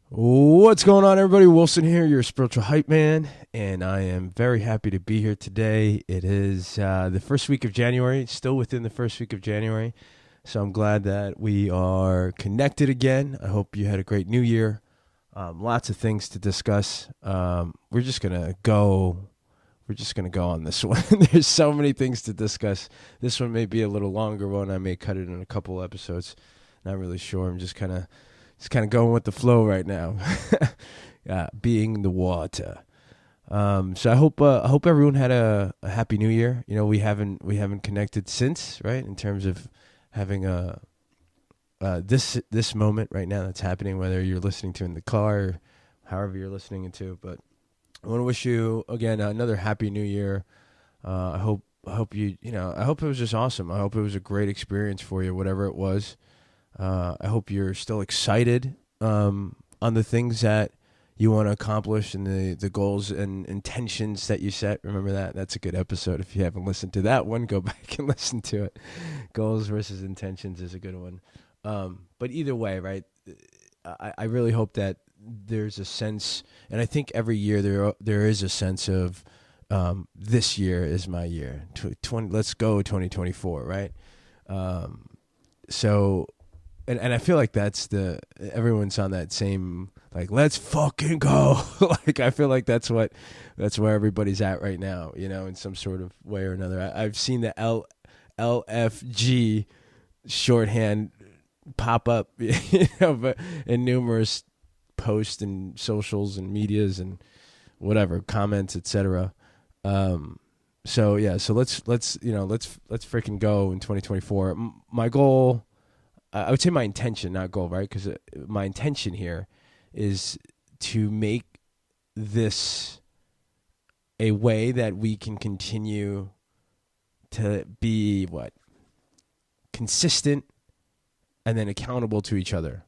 What's going on, everybody? Wilson here, your spiritual hype man, and I am very happy to be here today. It is the first week of January, still within the first week of January, so I'm glad that we are connected again. I hope you had a great new year. Lots of things to discuss. We're just gonna go. We're just gonna go on this one. There's so many things to discuss. This one may be a little longer one. I may cut it in a couple episodes. Not really sure. I'm just kind of going with the flow right now, being the water. So I hope everyone had a happy new year. You know, we haven't connected since, right? In terms of having this moment right now that's happening, whether you're listening to in the car or however you're listening to. But I want to wish you again another happy new year. I hope I hope it was just awesome. I hope it was a great experience for you, whatever it was. I hope you're still excited on the things that you want to accomplish and the goals and intentions that you set. Remember that? That's a good episode. If you haven't listened to that one, go back and listen to it. Goals versus intentions is a good one. But either way, right, I really hope that there's a sense, and I think every year there is a sense of this year is my year. Let's go 2024, right? So... And I feel like everyone's on that same, like, let's fucking go. Like, I feel like that's where everybody's at right now, you know, in some sort of way or another. I've seen the LFG shorthand pop up, you know, but in numerous posts and socials and medias and whatever, comments, etc. So let's freaking go in 2024. My goal, I would say my intention, not goal, right? Because my intention here is to make this a way that we can continue to be consistent and then accountable to each other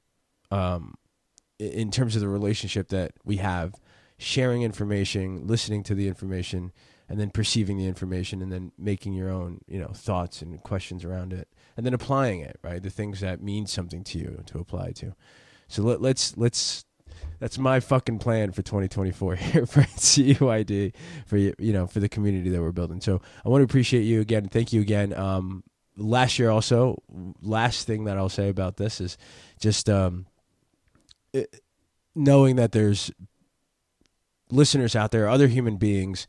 in terms of the relationship that we have, sharing information, listening to the information, and then perceiving the information, and then making your own, thoughts and questions around it, and then applying it, right? The things that mean something to you to apply to. So let's that's my fucking plan for 2024 here for CUID, for for the community that we're building. So I want to appreciate you again. Thank you again. Last year also, last thing that I'll say about this is just knowing that there's listeners out there, other human beings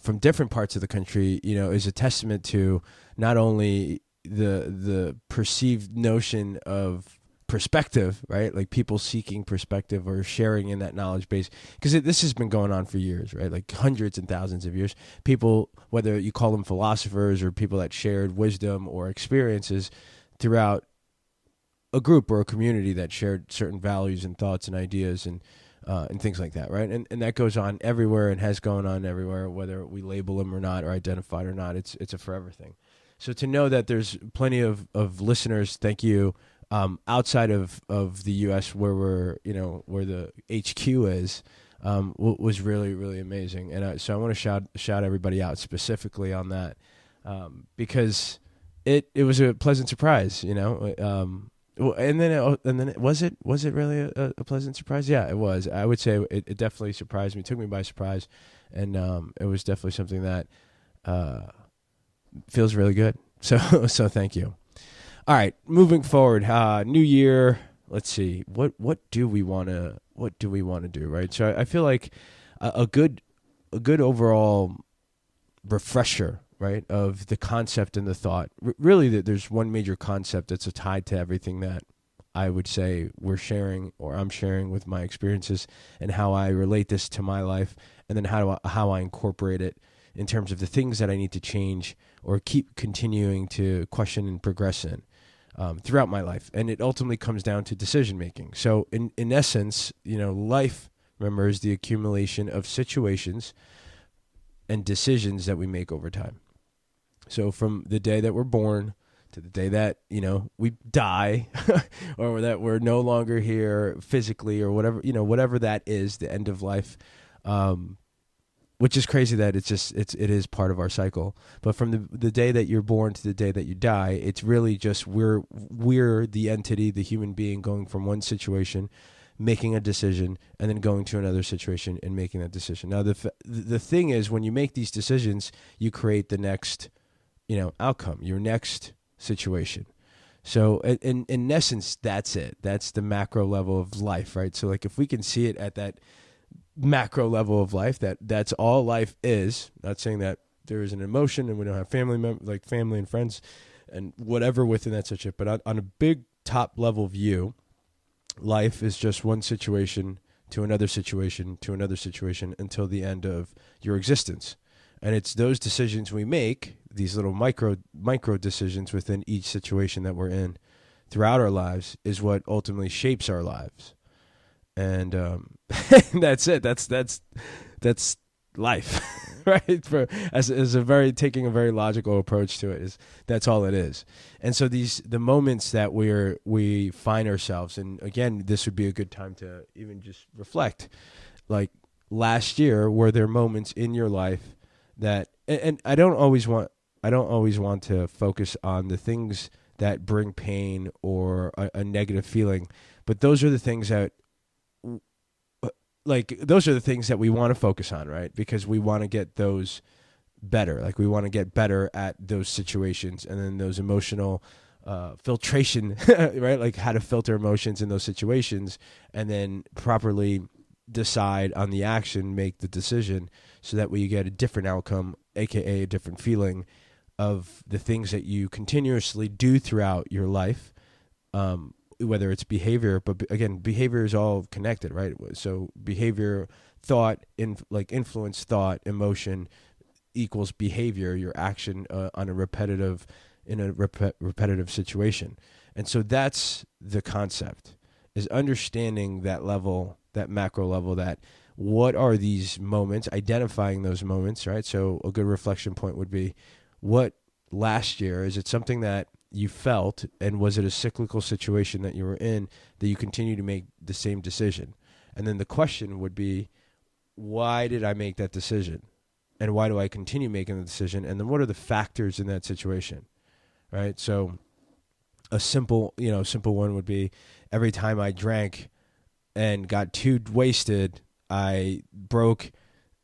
from different parts of the country, is a testament to not only the perceived notion of perspective, right? Like people seeking perspective or sharing in that knowledge base, because this has been going on for years, right? Like hundreds and thousands of years. People, whether you call them philosophers or people that shared wisdom or experiences throughout a group or a community that shared certain values and thoughts and ideas and things like that, right? And that goes on everywhere and has gone on everywhere, whether we label them or not or identified or not. It's a forever thing. So to know that there's plenty of listeners, thank you, outside of the U.S. where where the HQ is, was really, really amazing. And so I want to shout everybody out specifically on that, because it was a pleasant surprise, And then was it really a pleasant surprise? Yeah, it was. I would say it definitely surprised me. It took me by surprise, and it was definitely something that feels really good. So thank you. All right, moving forward. New year. Let's see. What do we want to do? Right. So I feel like a good overall refresher, right, of the concept and the thought. Really, there's one major concept that's tied to everything that I would say we're sharing or I'm sharing with my experiences and how I relate this to my life, and then how I incorporate it in terms of the things that I need to change or keep continuing to question and progress in throughout my life. And it ultimately comes down to decision making. So in essence, life, remember, is the accumulation of situations and decisions that we make over time. So from the day that we're born to the day that, we die or that we're no longer here physically or whatever that is, the end of life, which is crazy that it is part of our cycle. But from the day that you're born to the day that you die, it's really just we're the entity, the human being, going from one situation, making a decision, and then going to another situation and making that decision. Now, the thing is, when you make these decisions, you create the next, outcome, your next situation. So in essence, that's it. That's the macro level of life, right? So like if we can see it at that macro level of life, that's all life is. Not saying that there is an emotion and we don't have family and friends and whatever within that situation, but on a big top level view, life is just one situation to another situation to another situation until the end of your existence. And it's those decisions we make, these little micro decisions within each situation that we're in throughout our lives, is what ultimately shapes our lives. And that's it. That's life, right? Taking a very logical approach to it, that's all it is. And so the moments that we find ourselves, and again, this would be a good time to even just reflect. Like last year, were there moments in your life that, and I don't always want to focus on the things that bring pain or a negative feeling, but those are the things that. Those are the things that we want to focus on, right? Because we want to get those better. Like we want to get better at those situations, and then those emotional filtration, right? Like how to filter emotions in those situations, and then properly decide on the action, make the decision, so that way you get a different outcome, aka a different feeling of the things that you continuously do throughout your life. Whether it's behavior, but again, behavior is all connected, right? So behavior, thought, influence, thought, emotion equals behavior, your action in a repetitive situation. And so that's the concept, is understanding that level, that macro level, that what are these moments, identifying those moments, right? So a good reflection point would be, what last year, is it something that you felt, and was it a cyclical situation that you were in that you continue to make the same decision? And then the question would be, why did I make that decision? And why do I continue making the decision? And then what are the factors in that situation? Right? So a simple one would be, every time I drank and got too wasted, I broke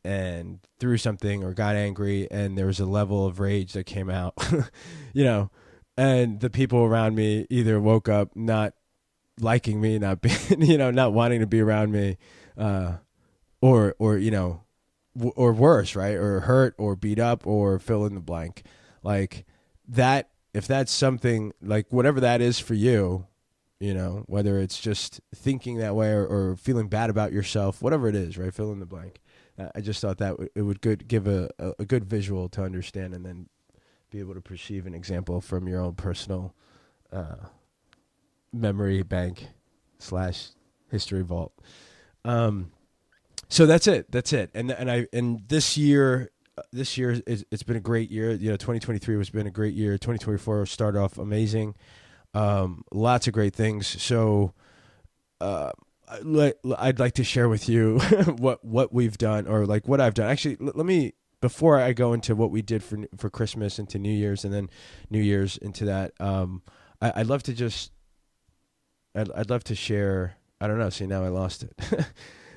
and threw something or got angry, and there was a level of rage that came out, and the people around me either woke up not liking me, not being, not wanting to be around me, or worse, right? Or hurt or beat up or fill in the blank. Like that, if that's something, like whatever that is for you, whether it's just thinking that way or feeling bad about yourself, whatever it is, right? Fill in the blank. I just thought that it would give a good visual to understand, and then be able to perceive an example from your own personal memory bank / history vault. So that's it. And this year it's been a great year. 2023 has been a great year. 2024 started off amazing. Lots of great things. So I'd like to share with you what we've done, or like what I've done. Actually, let me, before I go into what we did for Christmas into New Year's, and then New Year's into that, I'd love to share. I don't know. See, now I lost it.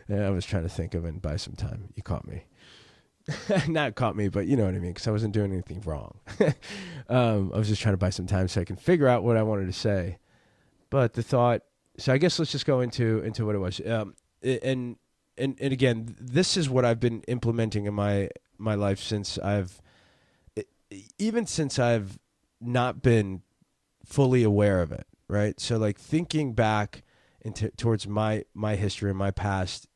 Yeah, I was trying to think of it and buy some time. You caught me. Not caught me, but you know what I mean, because I wasn't doing anything wrong. I was just trying to buy some time so I can figure out what I wanted to say. But the thought. So I guess let's just go into what it was. And again, this is what I've been implementing in my life since I've not been fully aware of it, right? So like thinking back towards my history and my past,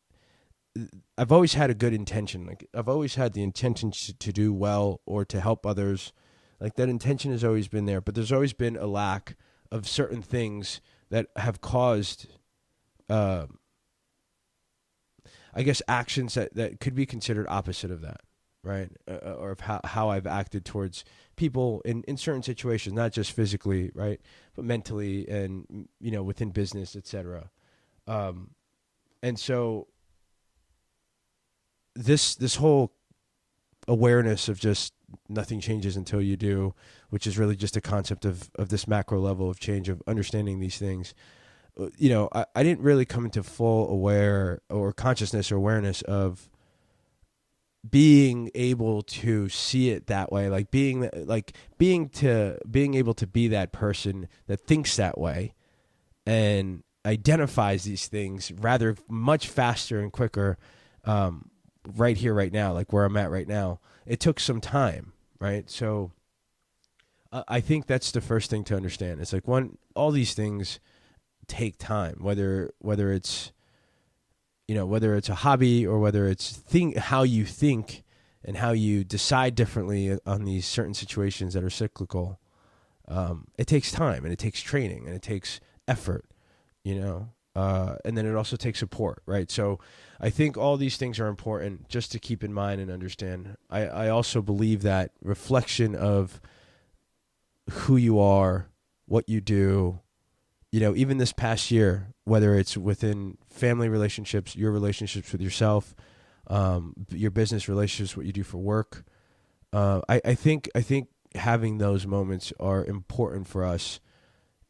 I've always had a good intention. Like I've always had the intention to do well or to help others. Like that intention has always been there, but there's always been a lack of certain things that have caused, I guess, actions that could be considered opposite of that, right? Or of how I've acted towards people in certain situations, not just physically, right, but mentally and, within business, etc. And so this whole awareness of just nothing changes until you do, which is really just a concept of this macro level of change, of understanding these things. I didn't really come into full aware or consciousness or awareness of being able to see it that way, like being able to be that person that thinks that way and identifies these things rather much faster and quicker, right here, right now, like where I'm at right now. It took some time, right? So I think that's the first thing to understand. It's like all these things take time, whether it's whether it's a hobby or whether it's how you think and how you decide differently on these certain situations that are cyclical. It takes time and it takes training and it takes effort, and then it also takes support, right? So I think all these things are important just to keep in mind and understand. I also believe that reflection of who you are, what you do, even this past year, whether it's within family relationships, your relationships with yourself, your business relationships, what you do for work. I think having those moments are important for us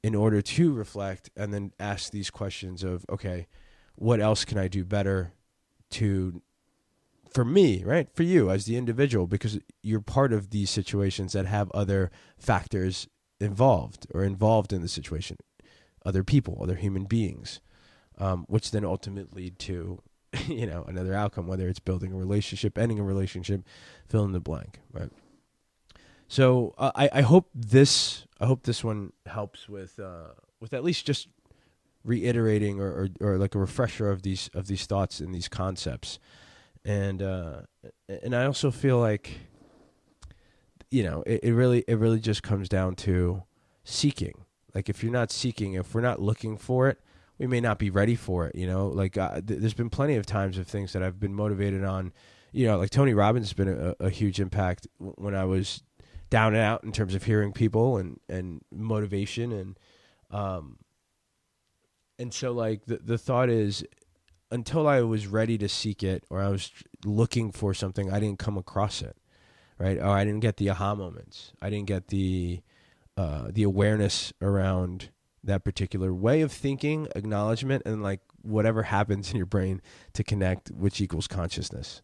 in order to reflect and then ask these questions of, okay, what else can I do better for me, right? For you as the individual, because you're part of these situations that have other factors involved in the situation, other people, other human beings, which then ultimately lead to, another outcome, whether it's building a relationship, ending a relationship, fill in the blank, right? So I hope this one helps with at least just reiterating or like a refresher of these thoughts and these concepts, and I also feel like it really just comes down to seeking. Like if we're not looking for it, we may not be ready for it. Like there's been plenty of times of things that I've been motivated on. Like Tony Robbins has been a huge impact when I was down and out in terms of hearing people and motivation and so like the thought is, until I was ready to seek it or I was looking for something, I didn't come across it, right? Or I didn't get the aha moments. I didn't get the awareness around that particular way of thinking, acknowledgement, and like whatever happens in your brain to connect, which equals consciousness.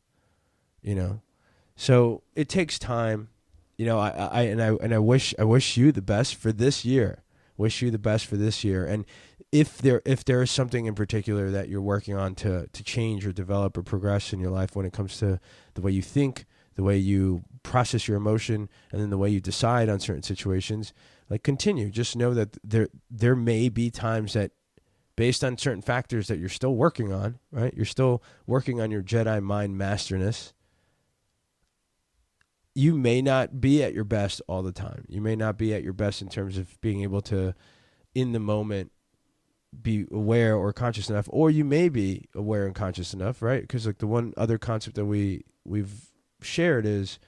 So it takes time. I wish you the best for this year. Wish you the best for this year. And if there is something in particular that you're working on to change or develop or progress in your life when it comes to the way you think, the way you process your emotion, and then the way you decide on certain situations, like continue. Just know that there may be times that, based on certain factors that you're still working on, right? You're still working on your Jedi mind masterness. You may not be at your best all the time. You may not be at your best in terms of being able to, in the moment, be aware or conscious enough, or you may be aware and conscious enough, right? Because like the one other concept that we've shared is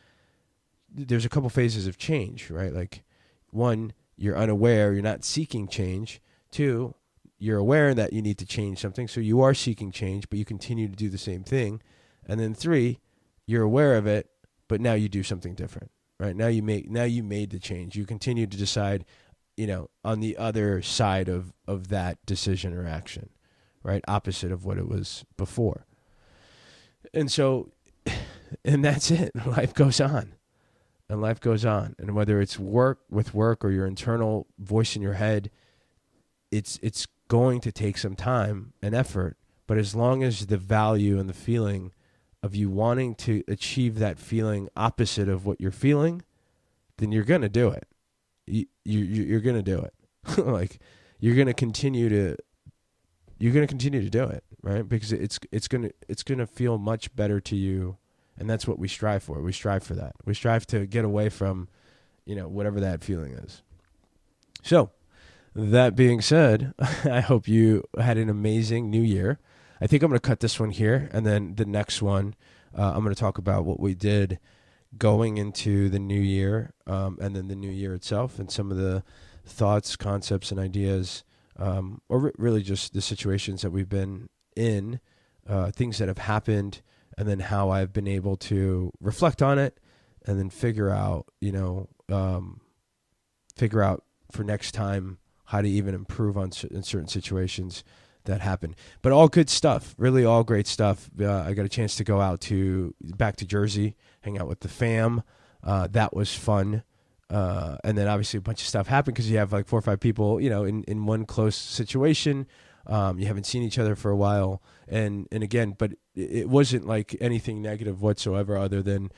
there's a couple phases of change, right? Like one, you're unaware, you're not seeking change. Two, you're aware that you need to change something, so you are seeking change, but you continue to do the same thing. And then three, you're aware of it, but now you do something different, right? Now you made the change. You continue to decide, on the other side of that decision or action, right? Opposite of what it was before. And so, and that's it. Life goes on. And life goes on. And whether it's work or your internal voice in your head, it's going to take some time and effort. But as long as the value and the feeling of you wanting to achieve that feeling opposite of what you're feeling, then you're going to do it. You're going to do it. Like you're going to continue to do it, right? Because it's going to feel much better to you, and that's what we strive for. We strive for that. We strive to get away from, whatever that feeling is. So, that being said, I hope you had an amazing new year. I think I'm going to cut this one here, and then the next one, I'm going to talk about what we did going into the new year, and then the new year itself, and some of the thoughts, concepts, and ideas, or really just the situations that we've been in, things that have happened, and then how I've been able to reflect on it, and then figure out for next time how to even improve in certain situations that happen. But all good stuff, really all great stuff. I got a chance to go back to Jersey, hang out with the fam. That was fun. And then obviously a bunch of stuff happened because you have like 4 or 5 people, in one close situation. You haven't seen each other for a while. And again, but it wasn't like anything negative whatsoever other than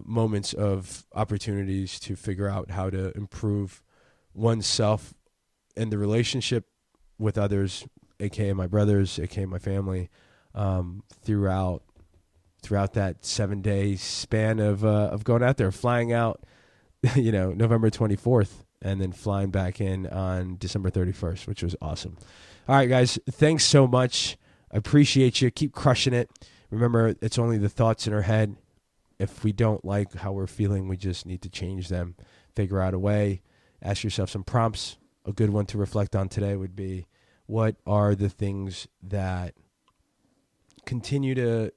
moments of opportunities to figure out how to improve oneself and the relationship with others, aka my brothers, aka my family, throughout that 7-day span of going out there, flying out, November 24th, and then flying back in on December 31st, which was awesome. All right, guys, thanks so much. I appreciate you. Keep crushing it. Remember, it's only the thoughts in our head. If we don't like how we're feeling, we just need to change them, figure out a way, ask yourself some prompts. A good one to reflect on today would be, what are the things that continue to,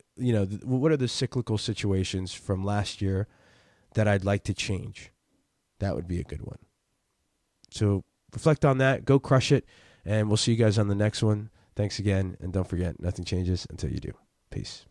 what are the cyclical situations from last year that I'd like to change? That would be a good one. So reflect on that, go crush it, and we'll see you guys on the next one. Thanks again, and don't forget, nothing changes until you do. Peace.